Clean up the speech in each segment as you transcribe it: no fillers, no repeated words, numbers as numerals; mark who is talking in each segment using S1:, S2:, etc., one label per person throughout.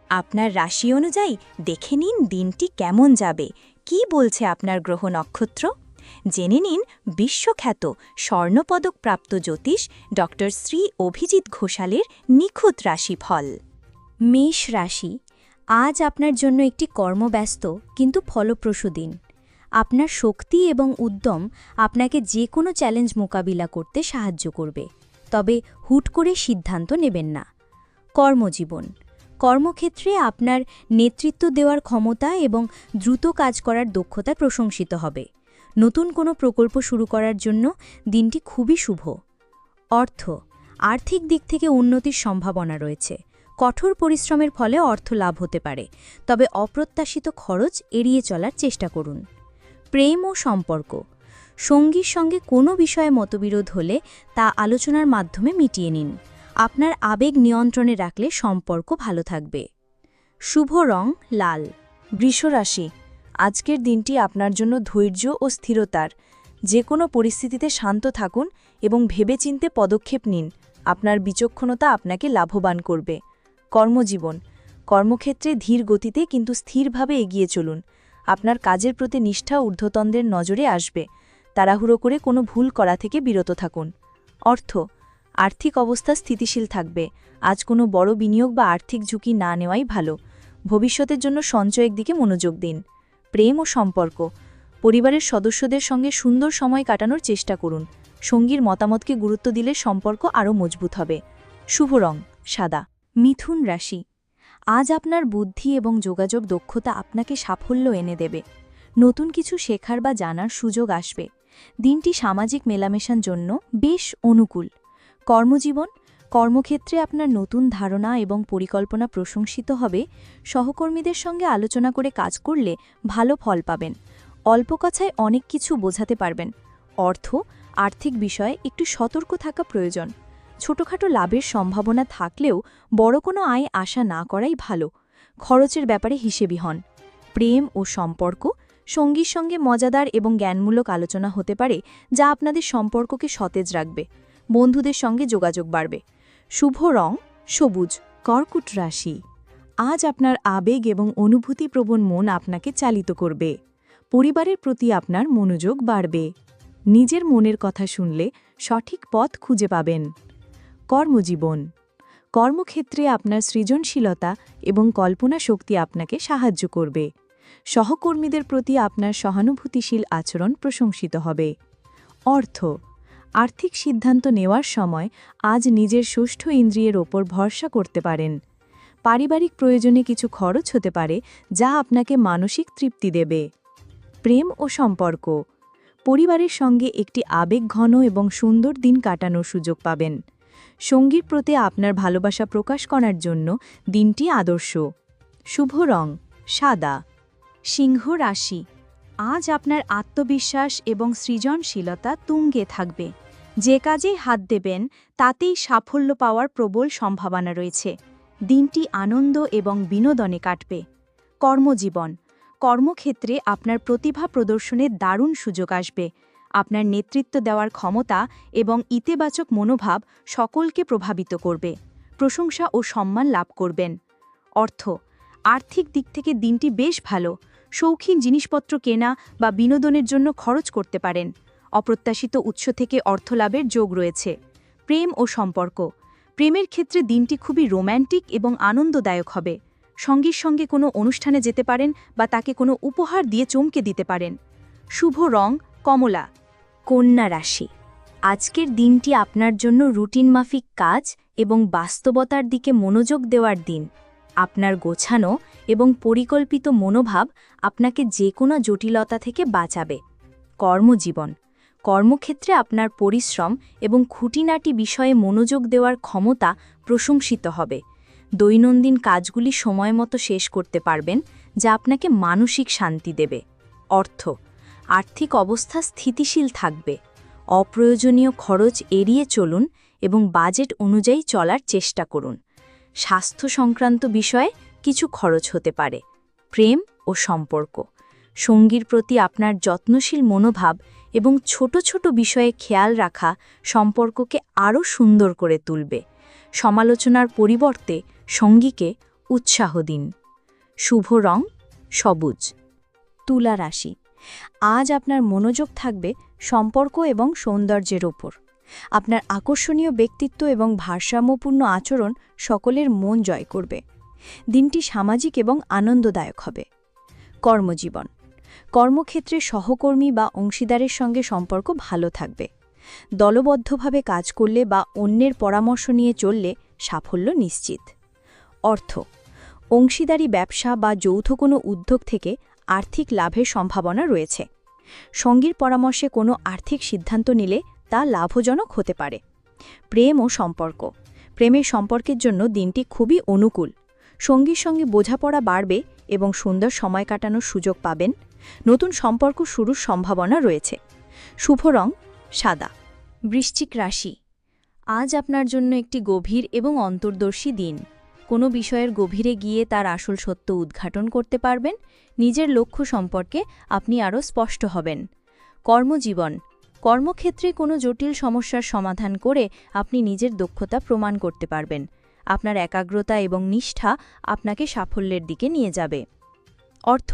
S1: আপনার রাশি অনুযায়ী দেখে নিন দিনটি কেমন যাবে, কি বলছে আপনার গ্রহ নক্ষত্র। জেনে নিন বিশ্বখ্যাত স্বর্ণপদকপ্রাপ্ত জ্যোতিষ ডক্টর শ্রী অভিজিৎ ঘোষালের নিখুঁত রাশিফল। মেষ রাশি, আজ আপনার জন্য একটি কর্মব্যস্ত কিন্তু ফলপ্রসূ দিন। আপনার শক্তি এবং উদ্যম আপনাকে যে কোনো চ্যালেঞ্জ মোকাবিলা করতে সাহায্য করবে, তবে হুট করে সিদ্ধান্ত নেবেন না। কর্মজীবন, কর্মক্ষেত্রে আপনার নেতৃত্ব দেওয়ার ক্ষমতা এবং দ্রুত কাজ করার দক্ষতা প্রশংসিত হবে। নতুন কোনো প্রকল্প শুরু করার জন্য দিনটি খুবই শুভ। অর্থ, আর্থিক দিক থেকে উন্নতির সম্ভাবনা রয়েছে। কঠোর পরিশ্রমের ফলে অর্থ লাভ হতে পারে, তবে অপ্রত্যাশিত খরচ এড়িয়ে চলার চেষ্টা করুন। প্রেম ও সম্পর্ক, সঙ্গীর সঙ্গে কোনো বিষয়ে মতবিরোধ হলে তা আলোচনার মাধ্যমে মিটিয়ে নিন। আপনার আবেগ নিয়ন্ত্রণে রাখলে সম্পর্ক ভালো থাকবে। শুভ রং লাল।
S2: বৃষরাশি, আজকের দিনটি আপনার জন্য ধৈর্য ও স্থিরতার। যে কোনো পরিস্থিতিতে শান্ত থাকুন এবং ভেবেচিন্তে পদক্ষেপ নিন। আপনার বিচক্ষণতা আপনাকে লাভবান করবে। কর্মজীবন, কর্মক্ষেত্রে ধীর গতিতে কিন্তু স্থিরভাবে এগিয়ে চলুন। আপনার কাজের প্রতি নিষ্ঠা ঊর্ধ্বতনদের নজরে আসবে। তাড়াহুড়ো করে কোনো ভুল করা থেকে বিরত থাকুন। অর্থ, আর্থিক অবস্থা স্থিতিশীল থাকবে। আজ কোনো বড় বিনিয়োগ বা আর্থিক ঝুঁকি না নেওয়াই ভালো। ভবিষ্যতের জন্য সঞ্চয়ের দিকে মনোযোগ দিন। প্রেম ও সম্পর্ক, পরিবারের সদস্যদের সঙ্গে সুন্দর সময় কাটানোর চেষ্টা করুন। সঙ্গীর মতামতকে গুরুত্ব দিলে সম্পর্ক আরও মজবুত হবে। শুভ রং সাদা।
S1: মিথুন রাশি, আজ আপনার বুদ্ধি এবং যোগাযোগ দক্ষতা আপনাকে সাফল্য এনে দেবে। নতুন কিছু শেখার বা জানার সুযোগ আসবে। দিনটি সামাজিক মেলামেশার জন্য বেশ অনুকূল। কর্মজীবন, কর্মক্ষেত্রে আপনার নতুন ধারণা এবং পরিকল্পনা প্রশংসিত হবে। সহকর্মীদের সঙ্গে আলোচনা করে কাজ করলে ভালো ফল পাবেন। অল্প কথায় অনেক কিছু বোঝাতে পারবেন। অর্থ, আর্থিক বিষয়ে একটু সতর্ক থাকা প্রয়োজন। ছোটখাটো লাভের সম্ভাবনা থাকলেও বড় কোনো আয় আশা না করাই ভালো। খরচের ব্যাপারে হিসেবি হন। প্রেম ও সম্পর্ক, সঙ্গীর সঙ্গে মজাদার এবং জ্ঞানমূলক আলোচনা হতে পারে, যা আপনাদের সম্পর্ককে সতেজ রাখবে। বন্ধুদের সঙ্গে যোগাযোগ বাড়বে। শুভ রং সবুজ।
S2: কর্কট রাশি, আজ আপনার আবেগ এবং অনুভূতিপ্রবণ মন আপনাকে চালিত করবে। পরিবারের প্রতি আপনার মনোযোগ বাড়বে। নিজের মনের কথা শুনলে সঠিক পথ খুঁজে পাবেন। কর্মজীবন, কর্মক্ষেত্রে আপনার সৃজনশীলতা এবং কল্পনা শক্তি আপনাকে সাহায্য করবে। সহকর্মীদের প্রতি আপনার সহানুভূতিশীল আচরণ প্রশংসিত হবে। অর্থ, আর্থিক সিদ্ধান্ত নেওয়ার সময় আজ নিজের ষষ্ঠ ইন্দ্রিয়ের ওপর ভরসা করতে পারেন। পারিবারিক প্রয়োজনে কিছু খরচ হতে পারে, যা আপনাকে মানসিক তৃপ্তি দেবে। প্রেম ও সম্পর্ক, পরিবারের সঙ্গে একটি আবেগঘন এবং সুন্দর দিন কাটানোর সুযোগ পাবেন। সঙ্গীর প্রতি আপনার ভালোবাসা প্রকাশ করার জন্য দিনটি আদর্শ। শুভ রং সাদা।
S1: সিংহ রাশি, আজ আপনার আত্মবিশ্বাস এবং সৃজনশীলতা তুঙ্গে থাকবে। যে কাজেই হাত দেবেন তাতেই সাফল্য পাওয়ার প্রবল সম্ভাবনা রয়েছে। দিনটি আনন্দ এবং বিনোদনে কাটবে। কর্মজীবন, কর্মক্ষেত্রে আপনার প্রতিভা প্রদর্শনের দারুণ সুযোগ আসবে। আপনার নেতৃত্ব দেওয়ার ক্ষমতা এবং ইতিবাচক মনোভাব সকলকে প্রভাবিত করবে। প্রশংসা ও সম্মান লাভ করবেন। অর্থ, আর্থিক দিক থেকে দিনটি বেশ ভালো। শৌখিন জিনিসপত্র কেনা বা বিনোদনের জন্য খরচ করতে পারেন। অপ্রত্যাশিত উৎস থেকে অর্থলাভের যোগ রয়েছে। প্রেম ও সম্পর্ক, প্রেমের ক্ষেত্রে দিনটি খুবই রোম্যান্টিক এবং আনন্দদায়ক হবে। সঙ্গীর সঙ্গে কোনো অনুষ্ঠানে যেতে পারেন বা তাকে কোনো উপহার দিয়ে চমকে দিতে পারেন। শুভ রং কমলা। কন্যা রাশি, আজকের দিনটি আপনার জন্য রুটিন মাফিক কাজ এবং বাস্তবতার দিকে মনোযোগ দেওয়ার দিন। আপনার গোছানো এবং পরিকল্পিত মনোভাব আপনাকে যে কোনো জটিলতা থেকে বাঁচাবে। কর্মজীবন, কর্মক্ষেত্রে আপনার পরিশ্রম এবং খুঁটিনাটি বিষয়ে মনোযোগ দেওয়ার ক্ষমতা প্রশংসিত হবে। দৈনন্দিন কাজগুলি সময়মতো শেষ করতে পারবেন, যা আপনাকে মানসিক শান্তি দেবে। অর্থ, আর্থিক অবস্থা স্থিতিশীল থাকবে। অপ্রয়োজনীয় খরচ এড়িয়ে চলুন এবং বাজেট অনুযায়ী চলার চেষ্টা করুন। স্বাস্থ্য সংক্রান্ত বিষয়ে কিছু খরচ হতে পারে। প্রেম ও সম্পর্ক, সঙ্গীর প্রতি আপনার যত্নশীল মনোভাব এবং ছোট ছোট বিষয়ে খেয়াল রাখা সম্পর্ককে আরও সুন্দর করে তুলবে। সমালোচনার পরিবর্তে সঙ্গীকে উৎসাহ দিন। শুভ রং সবুজ। তুলা রাশি, আজ আপনার মনোযোগ থাকবে সম্পর্ক এবং সৌন্দর্যের ওপর। আপনার আকর্ষণীয় ব্যক্তিত্ব এবং ভারসাম্যপূর্ণ আচরণ সকলের মন জয় করবে। দিনটি সামাজিক এবং আনন্দদায়ক হবে। কর্মজীবন, কর্মক্ষেত্রে সহকর্মী বা অংশীদারের সঙ্গে সম্পর্ক ভালো থাকবে। দলবদ্ধভাবে কাজ করলে বা অন্যের পরামর্শ নিয়ে চললে সাফল্য নিশ্চিত। অর্থ, অংশীদারি ব্যবসা বা যৌথ কোনো উদ্যোগ থেকে আর্থিক লাভের সম্ভাবনা রয়েছে। সঙ্গীর পরামর্শে কোনো আর্থিক সিদ্ধান্ত নিলে তা লাভজনক হতে পারে। প্রেম ও সম্পর্ক, প্রেমের সম্পর্কের জন্য দিনটি খুবই অনুকূল। সঙ্গীর সঙ্গে বোঝাপড়া বাড়বে এবং সুন্দর সময় কাটানোর সুযোগ পাবেন। নতুন সম্পর্ক শুরুর সম্ভাবনা রয়েছে। শুভ রং সাদা। বৃশ্চিক রাশি, আজ আপনার জন্য একটি গভীর এবং অন্তর্দর্শী দিন। কোনো বিষয়ের গভীরে গিয়ে তার আসল সত্য উদ্ঘাটন করতে পারবেন। নিজের লক্ষ্য সম্পর্কে আপনি আরও স্পষ্ট হবেন। কর্মজীবন, কর্মক্ষেত্রে কোনো জটিল সমস্যার সমাধান করে আপনি নিজের দক্ষতা প্রমাণ করতে পারবেন। আপনার একাগ্রতা এবং নিষ্ঠা আপনাকে সাফল্যের দিকে নিয়ে যাবে। অর্থ,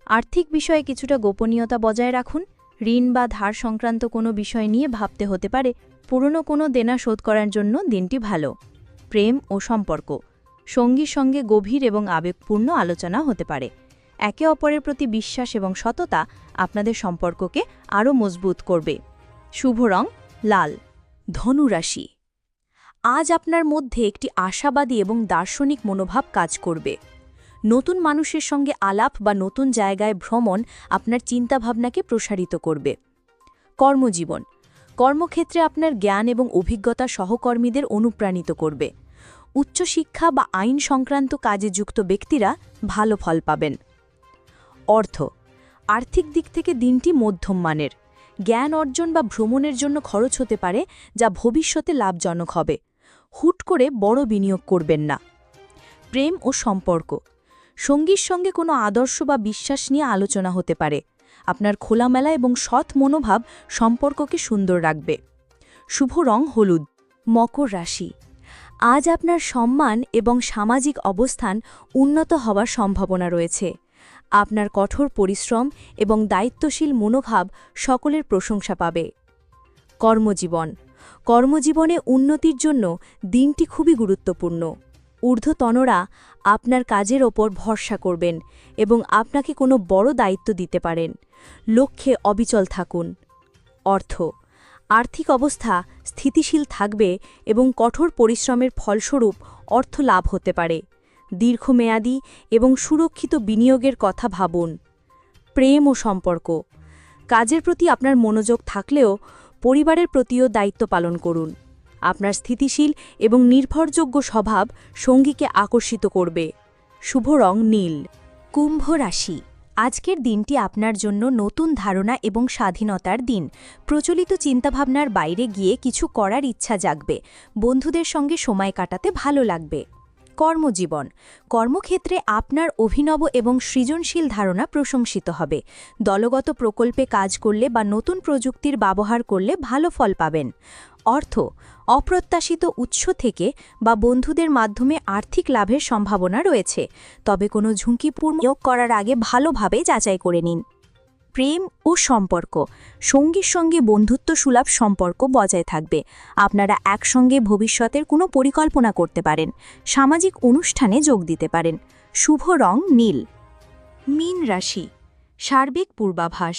S1: আর্থিক বিষয়ে কিছুটা গোপনীয়তা বজায় রাখুন। ঋণ বা ধার সংক্রান্ত কোনো বিষয় নিয়ে ভাবতে হতে পারে। পুরনো কোনো দেনা শোধ করার জন্য দিনটি ভালো। প্রেম ও সম্পর্ক, সঙ্গীর সঙ্গে গভীর এবং আবেগপূর্ণ আলোচনা হতে পারে। একে অপরের প্রতি বিশ্বাস এবং সততা আপনাদের সম্পর্ককে আরও মজবুত করবে। শুভ রং লাল। ধনুরাশি, আজ আপনার মধ্যে একটি আশাবাদী এবং দার্শনিক মনোভাব কাজ করবে। নতুন মানুষের সঙ্গে আলাপ বা নতুন জায়গায় ভ্রমণ আপনার চিন্তাভাবনাকে প্রসারিত করবে। কর্মজীবন, কর্মক্ষেত্রে আপনার জ্ঞান এবং অভিজ্ঞতা সহকর্মীদের অনুপ্রাণিত করবে। উচ্চশিক্ষা বা আইন সংক্রান্ত কাজে যুক্ত ব্যক্তিরা ভালো ফল পাবেন। অর্থ, আর্থিক দিক থেকে দিনটি মধ্যম মানের। জ্ঞান অর্জন বা ভ্রমণের জন্য খরচ হতে পারে, যা ভবিষ্যতে লাভজনক হবে। হুট করে বড় বিনিয়োগ করবেন না। প্রেম ও সম্পর্ক, সঙ্গীর সঙ্গে কোনো আদর্শ বা বিশ্বাস নিয়ে আলোচনা হতে পারে। আপনার খোলামেলা এবং সৎ মনোভাব সম্পর্ককে সুন্দর রাখবে। শুভ রং হলুদ। মকর রাশি, আজ আপনার সম্মান এবং সামাজিক অবস্থান উন্নত হওয়ার সম্ভাবনা রয়েছে। আপনার কঠোর পরিশ্রম এবং দায়িত্বশীল মনোভাব সকলের প্রশংসা পাবে। কর্মজীবন, কর্মজীবনে উন্নতির জন্য দিনটি খুবই গুরুত্বপূর্ণ। ঊর্ধ্বতনরা আপনার কাজের ওপর ভরসা করবেন এবং আপনাকে কোনো বড় দায়িত্ব দিতে পারেন। লক্ষ্যে অবিচল থাকুন। অর্থ, আর্থিক অবস্থা স্থিতিশীল থাকবে এবং কঠোর পরিশ্রমের ফলস্বরূপ অর্থ লাভ হতে পারে। দীর্ঘমেয়াদী এবং সুরক্ষিত বিনিয়োগের কথা ভাবুন। প্রেম ও সম্পর্ক, কাজের প্রতি আপনার মনোযোগ থাকলেও পরিবারের প্রতিও দায়িত্ব পালন করুন। আপনার স্থিতিশীল এবং নির্ভরযোগ্য স্বভাব সঙ্গীকে আকর্ষিত করবে। শুভ রং নীল। কুম্ভ রাশি, আজকের দিনটি আপনার জন্য নতুন ধারণা এবং স্বাধীনতার দিন। প্রচলিত চিন্তাভাবনার বাইরে গিয়ে কিছু করার ইচ্ছা জাগবে। বন্ধুদের সঙ্গে সময় কাটাতে ভালো লাগবে। কর্মজীবন, কর্মক্ষেত্রে আপনার অভিনব এবং সৃজনশীল ধারণা প্রশংসিত হবে। দলগত প্রকল্পে কাজ করলে বা নতুন প্রযুক্তির ব্যবহার করলে ভালো ফল পাবেন। অর্থ, অপ্রত্যাশিত উৎস থেকে বা বন্ধুদের মাধ্যমে আর্থিক লাভের সম্ভাবনা রয়েছে, তবে কোনো ঝুঁকিপূর্ণ নিয়োগ করার আগে ভালোভাবে যাচাই করে নিন। প্রেম ও সম্পর্ক, সঙ্গীর সঙ্গে বন্ধুত্বসুলভ সম্পর্ক বজায় থাকবে। আপনারা একসঙ্গে ভবিষ্যতের কোনো পরিকল্পনা করতে পারেন। সামাজিক অনুষ্ঠানে যোগ দিতে পারেন। শুভ রং নীল। মীন রাশি, সার্বিক পূর্বাভাস,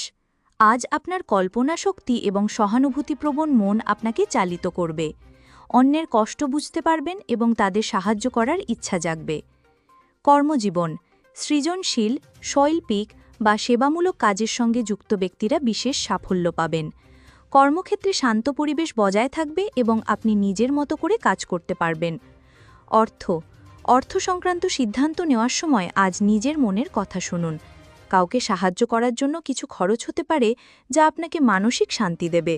S1: আজ আপনার কল্পনা শক্তি এবং সহানুভূতিপ্রবণ মন আপনাকে চালিত করবে। অন্যের কষ্ট বুঝতে পারবেন এবং তাদের সাহায্য করার ইচ্ছা জাগবে। কর্মজীবন, সৃজনশীল, শৈল্পিক বা সেবামূলক কাজের সঙ্গে যুক্ত ব্যক্তিরা বিশেষ সাফল্য পাবেন। কর্মক্ষেত্রে শান্ত পরিবেশ বজায় থাকবে এবং আপনি নিজের মতো করে কাজ করতে পারবেন। অর্থ সংক্রান্ত সিদ্ধান্ত নেওয়ার সময় আজ নিজের মনের কথা শুনুন। কাউকে সাহায্য করার জন্য কিছু খরচ হতে পারে, যা আপনাকে মানসিক শান্তি দেবে।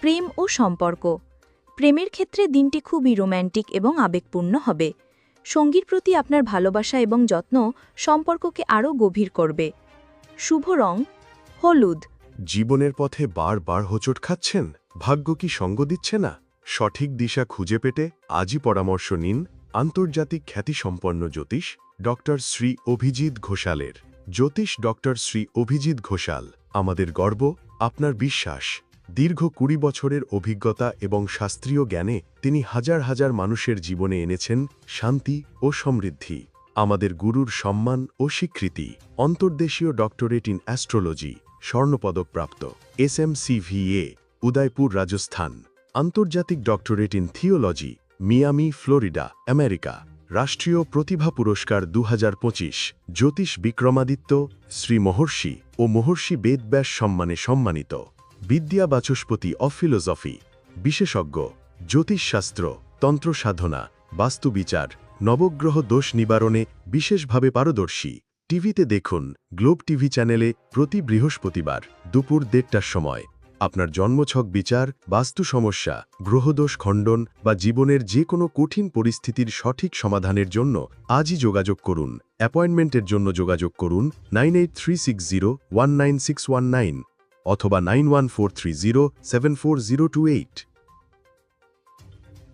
S1: প্রেম ও সম্পর্ক, প্রেমের ক্ষেত্রে দিনটি খুবই রোম্যান্টিক এবং আবেগপূর্ণ হবে। সঙ্গীর প্রতি আপনার ভালোবাসা এবং যত্ন সম্পর্ককে আরও গভীর করবে। শুভ রং হলুদ।
S3: জীবনের পথে বারবার হোঁচট খাচ্ছেন? ভাগ্য কি সঙ্গ দিচ্ছে না? সঠিক দিশা খুঁজে পেতে আজই পরামর্শ নিন আন্তর্জাতিক খ্যাতিসম্পন্ন জ্যোতিষ ডক্টর শ্রী অভিজিৎ ঘোষালের। জ্যোতিষ ডক্টর শ্রী অভিজিৎ ঘোষাল আমাদের গর্ব, আপনার বিশ্বাস। দীর্ঘ ২০ বছরের অভিজ্ঞতা এবং শাস্ত্রীয় জ্ঞানে তিনি হাজার হাজার মানুষের জীবনে এনেছেন শান্তি ও সমৃদ্ধি। আমাদের গুরুর সম্মান ও স্বীকৃতি। অন্তর্দেশীয় ডক্টরেট ইন অ্যাস্ট্রোলজি, স্বর্ণপদকপ্রাপ্ত, SMCVA, উদয়পুর, রাজস্থান। আন্তর্জাতিক doctorate in theology, Miami, Florida, America. রাষ্ট্রীয় প্রতিভা পুরস্কার ২০২৫, জ্যোতিষ বিক্রমাদিত্য, শ্রী মহর্ষি ও মহর্ষি বেদব্যাস সম্মানে সম্মানিত। বিদ্যা বাচস্পতি অফ ফিলোসফি, বিশেষজ্ঞ, জ্যোতিষশাস্ত্র, তন্ত্র সাধনা, বাস্তুবিচার, নবগ্রহ দোষ নিবারণে বিশেষভাবে পারদর্শী। টিভিতে দেখুন গ্লোব টিভি চ্যানেলে প্রতি বৃহস্পতিবার দুপুর ১:৩০টার সময়। আপনার জন্মছক বিচার, বাস্তু সমস্যা, গ্রহদোষ খণ্ডন বা জীবনের যে কোনো কঠিন পরিস্থিতির সঠিক সমাধানের জন্য আজই যোগাযোগ করুন। অ্যাপয়েন্টমেন্টের জন্য যোগাযোগ করুন 9836019619 অথবা 9143074028।